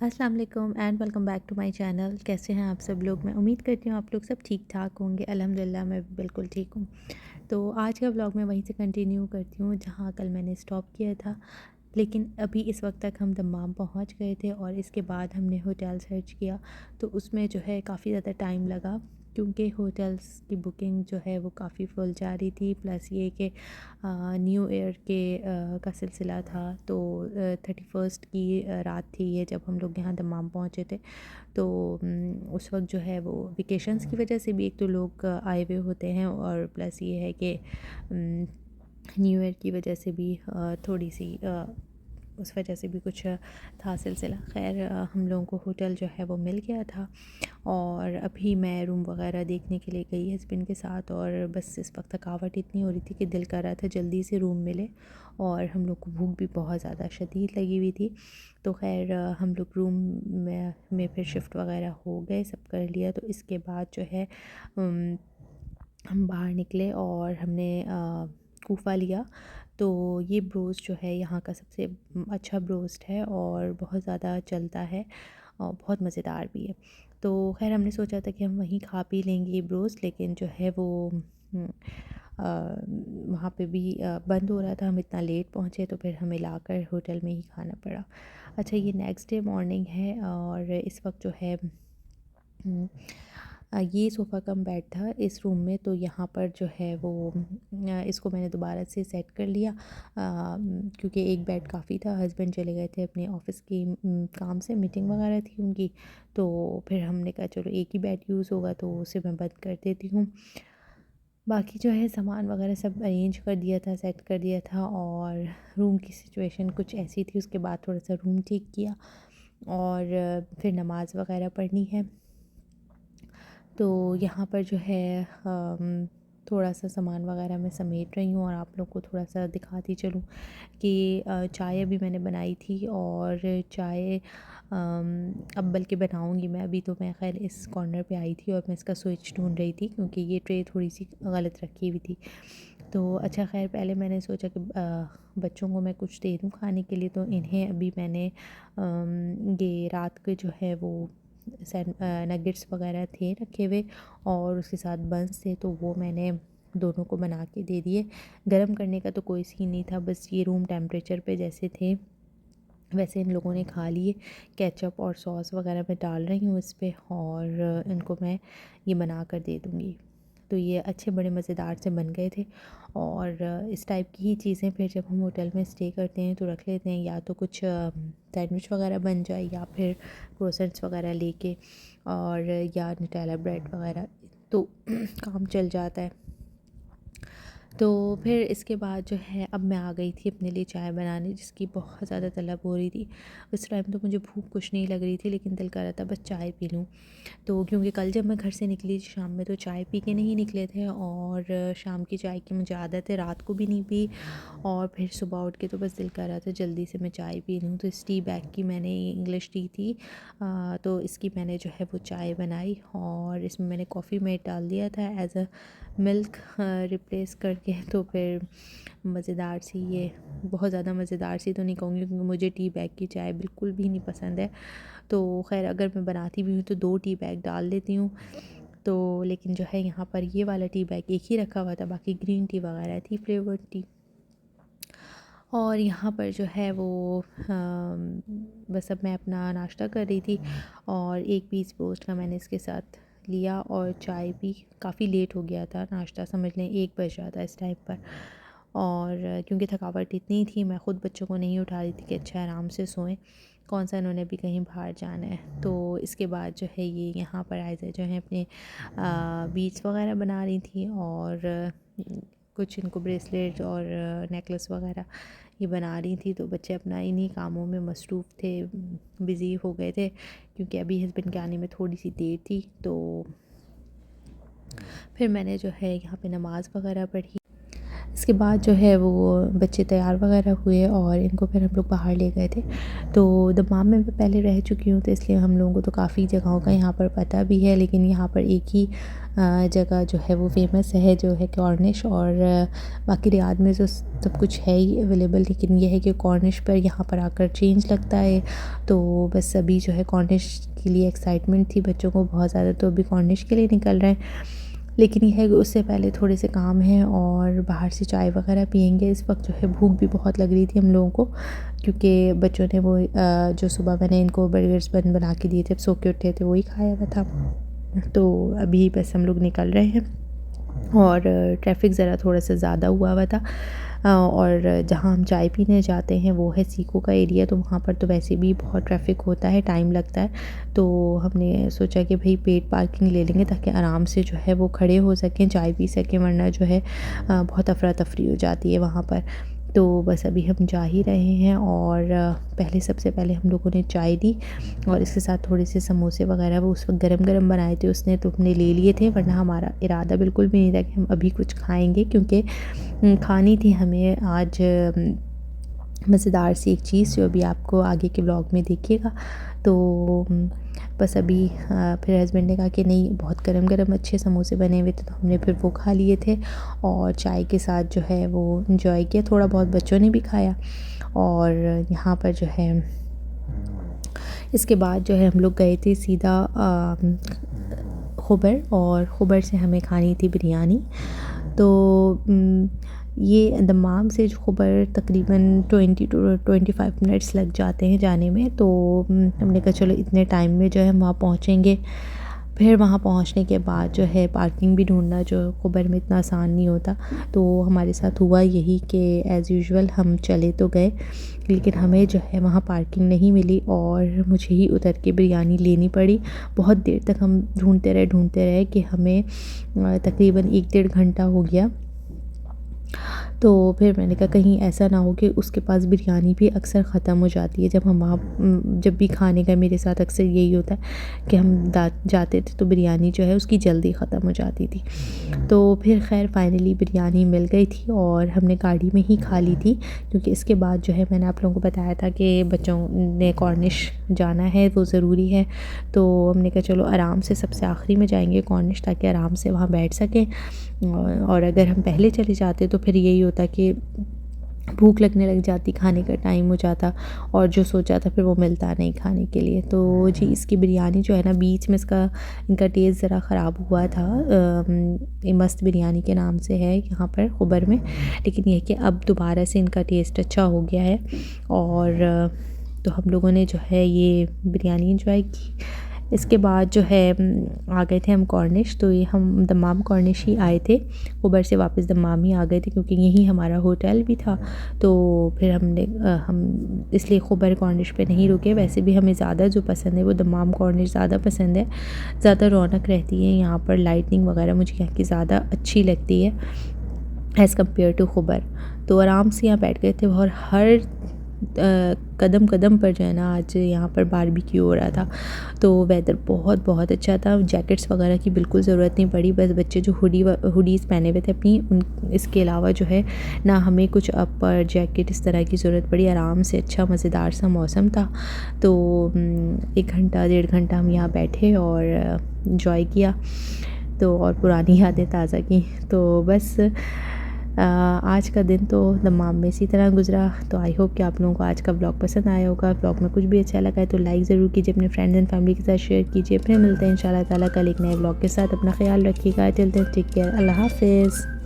अस्सलाम वालेकुम and welcome back to my channel. कैसे हैं आप सब लोग? मैं उम्मीद करती हूँ आप लोग सब ठीक ठाक होंगे। अल्हम्दुलिल्लाह मैं भी बिल्कुल ठीक हूँ। तो आज का व्लॉग मैं वहीं से कंटिन्यू करती हूँ जहाँ कल मैंने स्टॉप किया था। लेकिन अभी इस वक्त तक हम दम्माम पहुँच गए थे और इसके बाद हमने होटल सर्च किया, तो उसमें जो है काफ़ी ज़्यादा टाइम लगा क्योंकि होटल्स की बुकिंग जो है वो काफ़ी फुल जा रही थी। प्लस ये कि न्यू ईयर का सिलसिला था, तो 31st की रात थी ये जब हम लोग यहाँ दम्माम पहुँचे थे। तो उस वक्त जो है वो वेकेशंस की वजह से भी एक तो लोग आए हुए होते हैं, और प्लस ये है कि न्यू ईयर की वजह से भी थोड़ी सी उस वजह से भी कुछ था सिलसिला। खैर हम लोगों को होटल जो है वो मिल गया था और अभी मैं रूम वगैरह देखने के लिए गई हस्बैंड के साथ, और बस इस वक्त थकावट इतनी हो रही थी कि दिल कर रहा था जल्दी से रूम मिले, और हम लोग को भूख भी बहुत ज़्यादा शदीद लगी हुई थी। तो खैर हम लोग रूम में फिर शिफ्ट वगैरह हो गए, सब कर लिया। तो इसके बाद जो है हम बाहर निकले और हमने कूफ़ा लिया। तो ये ब्रोस्ट जो है यहाँ का सबसे अच्छा ब्रोस्ट है और बहुत ज़्यादा चलता है और बहुत मज़ेदार भी है। तो खैर हमने सोचा था कि हम वहीं खा पी लेंगे ये ब्रोस्ट, लेकिन जो है वो वहाँ पे भी बंद हो रहा था। हम इतना लेट पहुँचे तो फिर हमें लाकर होटल में ही खाना पड़ा। अच्छा, ये नेक्स्ट डे मॉर्निंग है और इस वक्त जो है ये सोफ़ा कम बेड था इस रूम में, तो यहाँ पर जो है वो इसको मैंने दोबारा से सेट कर लिया क्योंकि एक बेड काफ़ी था। हस्बैंड चले गए थे अपने ऑफ़िस की काम से, मीटिंग वगैरह थी उनकी। तो फिर हमने कहा चलो एक ही बेड यूज़ होगा, तो उसे मैं बंद कर देती हूँ। बाकी जो है सामान वगैरह सब अरेंज कर दिया था, सेट कर दिया था, और रूम की सिचुएशन कुछ ऐसी थी। उसके बाद थोड़ा सा रूम ठीक किया और फिर नमाज़ वगैरह पढ़नी है। तो यहाँ पर जो है थोड़ा-सा सामान वगैरह मैं समेट रही हूँ और आप लोग को थोड़ा-सा दिखाती चलूँ कि चाय अभी मैंने बनाई थी, और चाय अब बल्कि बनाऊँगी मैं। अभी तो मैं ख़ैर इस कॉर्नर पे आई थी और मैं इसका स्विच ढूँढ रही थी क्योंकि ये ट्रे थोड़ी-सी गलत रखी हुई थी। तो अच्छा, ख़ैर पहले मैंने सोचा कि बच्चों को मैं कुछ दे दूँ खाने के लिए, तो इन्हें अभी मैंने ये रात के जो है वो नगेट्स वगैरह थे रखे हुए और उसके साथ बंस थे, तो वो मैंने दोनों को बना के दे दिए। गरम करने का तो कोई सीन नहीं था, बस ये रूम टेम्परेचर पे जैसे थे वैसे इन लोगों ने खा लिए। केचप और सॉस वगैरह मैं डाल रही हूँ इस पे, और इनको मैं ये बना कर दे दूँगी। तो ये अच्छे बड़े मज़ेदार से बन गए थे। और इस टाइप की ही चीज़ें फिर जब हम होटल में स्टे करते हैं तो रख लेते हैं, या तो कुछ सैंडविच वगैरह बन जाए या फिर क्रोसेंट्स वगैरह लेके, और या न्यूटेला ब्रेड वगैरह, तो काम चल जाता है। तो फिर इसके बाद जो है अब मैं आ गई थी अपने लिए चाय बनाने, जिसकी बहुत ज़्यादा तलब हो रही थी। उस टाइम तो मुझे भूख कुछ नहीं लग रही थी, लेकिन दिल कर रहा था बस चाय पी लूँ। तो क्योंकि कल जब मैं घर से निकली शाम में तो चाय पी के नहीं निकले थे, और शाम की चाय की मुझे आदत है, रात को भी नहीं पी। और फिर सुबह उठ के तो बस दिल कर रहा था जल्दी से मैं चाय पी लूँ। तो इस टी बैग की मैंने इंग्लिश टी थी, तो इसकी मैंने जो है वो चाय बनाई, और इसमें मैंने कॉफ़ी मेड डाल दिया था एज़ अ मिल्क रिप्लेस करके। तो फिर मज़ेदार सी ये, बहुत ज़्यादा मज़ेदार सी तो नहीं कहूँगी क्योंकि मुझे टी बैग की चाय बिल्कुल भी नहीं पसंद है। तो ख़ैर अगर मैं बनाती भी हूँ तो 2 टी बैग डाल देती हूँ। तो लेकिन जो है यहाँ पर ये वाला टी बैग एक ही रखा हुआ था, बाकी ग्रीन टी वगैरह थी फ्लेवर्ड टी। और यहाँ पर जो है वो बस अब मैं अपना नाश्ता कर रही थी, और एक पीस रोस्ट का मैंने इसके साथ लिया और चाय पी। काफ़ी लेट हो गया था, नाश्ता समझ लें 1 बज रहा था इस टाइम पर। और क्योंकि थकावट इतनी थी, मैं ख़ुद बच्चों को नहीं उठा रही थी कि अच्छा आराम से सोएं, कौन सा इन्होंने भी कहीं बाहर जाना है। तो इसके बाद जो है ये यहाँ पर आयज़ा जो है अपने बीड्स वगैरह बना रही थी, और कुछ इनको ब्रेसलेट और नेकलेस वगैरह ये बना रही थी। तो बच्चे अपना इन्हीं कामों में मसरूफ़ थे, बिज़ी हो गए थे क्योंकि अभी हस्बैंड के आने में थोड़ी सी देर थी। तो फिर मैंने जो है यहाँ पे नमाज़ वगैरह पढ़ी। इसके बाद जो है वो बच्चे तैयार वगैरह हुए और इनको फिर हम लोग बाहर ले गए थे। तो दमाम में मैं पहले रह चुकी हूँ, तो इसलिए हम लोगों को तो काफ़ी जगहों का यहाँ पर पता भी है, लेकिन यहाँ पर एक ही जगह जो है वो फ़ेमस है, जो है कॉर्निश। और बाकी रियाद में तो सब कुछ है ही अवेलेबल, लेकिन ये है कि कॉर्निश पर यहाँ पर आकर चेंज लगता है। तो बस अभी जो है कॉर्निश के लिए एक्साइटमेंट थी बच्चों को बहुत ज़्यादा, तो अभी कॉर्निश के लिए निकल रहे हैं। लेकिन ये है कि उससे पहले थोड़े से काम हैं और बाहर से चाय वगैरह पियेंगे। इस वक्त जो है भूख भी बहुत लग रही थी हम लोगों को, क्योंकि बच्चों ने वो जो सुबह मैंने इनको बर्गर्स बना के दिए थे, अब सो के उठे थे, वही खाया हुआ था। तो अभी बस हम लोग निकल रहे हैं और ट्रैफिक ज़रा थोड़ा सा ज़्यादा हुआ था। और जहाँ हम चाय पीने जाते हैं वो है सीको का एरिया, तो वहाँ पर तो वैसे भी बहुत ट्रैफिक होता है, टाइम लगता है। तो हमने सोचा कि भाई पेड पार्किंग ले लेंगे ताकि आराम से जो है वो खड़े हो सकें, चाय पी सकें, वरना जो है बहुत अफरा तफरी हो जाती है वहाँ पर। तो बस अभी हम जा ही रहे हैं और पहले सबसे पहले हम लोगों ने चाय दी और इसके साथ थोड़े से समोसे वगैरह वो उस वक्त गरम बनाए थे उसने, तो हमने ले लिए थे, वरना हमारा इरादा बिल्कुल भी नहीं था कि हम अभी कुछ खाएंगे, क्योंकि खानी थी हमें आज मज़ेदार सी एक चीज़, जो अभी आपको आगे के व्लॉग में देखिएगा। तो बस अभी फिर हस्बैंड ने कहा कि नहीं, बहुत गरम अच्छे समोसे बने हुए थे, तो हमने फिर वो खा लिए थे और चाय के साथ जो है वो इंजॉय किया। थोड़ा बहुत बच्चों ने भी खाया और यहाँ पर जो है इसके बाद जो है हम लोग गए थे सीधा खुबर, और खुबर से हमें खानी थी बिरयानी। तो ये दमाम से जो खुबर तकरीबन 20 to 25 मिनट्स लग जाते हैं जाने में। तो हमने कहा चलो इतने टाइम में जो है हम वहाँ पहुँचेंगे। फिर वहाँ पहुँचने के बाद जो है पार्किंग भी ढूँढना जो खुबर में इतना आसान नहीं होता। तो हमारे साथ हुआ यही कि एज़ यूजुअल हम चले तो गए, लेकिन हमें जो है वहाँ पार्किंग नहीं मिली और मुझे ही उतर के बिरयानी लेनी पड़ी। बहुत देर तक हम ढूँढते रहे कि हमें तकरीबन 1-1.5 घंटा हो गया। तो फिर मैंने कहा कहीं ऐसा ना हो कि उसके पास बिरयानी भी अक्सर ख़त्म हो जाती है। जब हम वहाँ जब भी खाने का मेरे साथ अक्सर यही होता है कि हम जाते थे तो बिरयानी जो है उसकी जल्दी ख़त्म हो जाती थी। तो फिर खैर फाइनली बिरयानी मिल गई थी और हमने गाड़ी में ही खा ली थी, क्योंकि इसके बाद जो है मैंने आप लोगों को बताया था कि बच्चों ने कॉर्निश जाना है, वो ज़रूरी है। तो हमने कहा चलो आराम से सबसे आखिरी में जाएंगे कॉर्निश, ताकि आराम से वहाँ बैठ सकें। और अगर हम पहले चले जाते तो फिर यही होता कि भूख लगने लग जाती, खाने का टाइम हो जाता और जो सोचा था फिर वो मिलता नहीं खाने के लिए। तो जी इसकी बिरयानी जो है ना, बीच में इनका टेस्ट ज़रा ख़राब हुआ था। मस्त बिरयानी के नाम से है यहाँ पर खुबर में, लेकिन यह कि अब दोबारा से इनका टेस्ट अच्छा हो गया है। और तो हम लोगों ने जो है ये बिरयानी एंजॉय की। इसके बाद जो है आ गए थे हम कॉर्निश। तो ये हम दमाम कॉर्निश ही आए थे, उबर से वापस दमाम ही आ गए थे, क्योंकि यहीं हमारा होटल भी था। तो फिर हम इसलिए खुबर कॉर्निश पे नहीं रुके। वैसे भी हमें ज़्यादा जो पसंद है वो दमाम कॉर्निश ज़्यादा पसंद है, ज़्यादा रौनक रहती है यहाँ पर, लाइटिंग वगैरह मुझे यहाँ की ज़्यादा अच्छी लगती है एज़ कम्पेयर टू खुबर। तो आराम से यहाँ बैठ गए थे और हर कदम पर जो है ना आज यहाँ पर बारबेक्यू हो रहा था। तो वेदर बहुत अच्छा था। जैकेट्स वगैरह की बिल्कुल ज़रूरत नहीं पड़ी, बस बच्चे जो हुडीज़ पहने हुए थे अपनी इसके अलावा जो है ना हमें कुछ अपर जैकेट इस तरह की ज़रूरत पड़ी। आराम से अच्छा मज़ेदार सा मौसम था। तो 1 घंटा 1.5 घंटा हम यहाँ बैठे और इन्जॉय किया, तो और पुरानी यादें ताज़ा की। तो बस आज का दिन तो दमाम में इसी तरह गुजरा। तो आई होप कि आप लोगों को आज का ब्लॉग पसंद आया होगा। ब्लॉग में कुछ भी अच्छा लगा है तो लाइक ज़रूर कीजिए, अपने फ्रेंड्स एंड फैमिली के साथ शेयर कीजिए। फिर मिलते हैं इंशाल्लाह ताला कल एक नए ब्लॉग के साथ। अपना ख्याल रखिएगा। Till then take care. अल्लाह हाफ़िज़।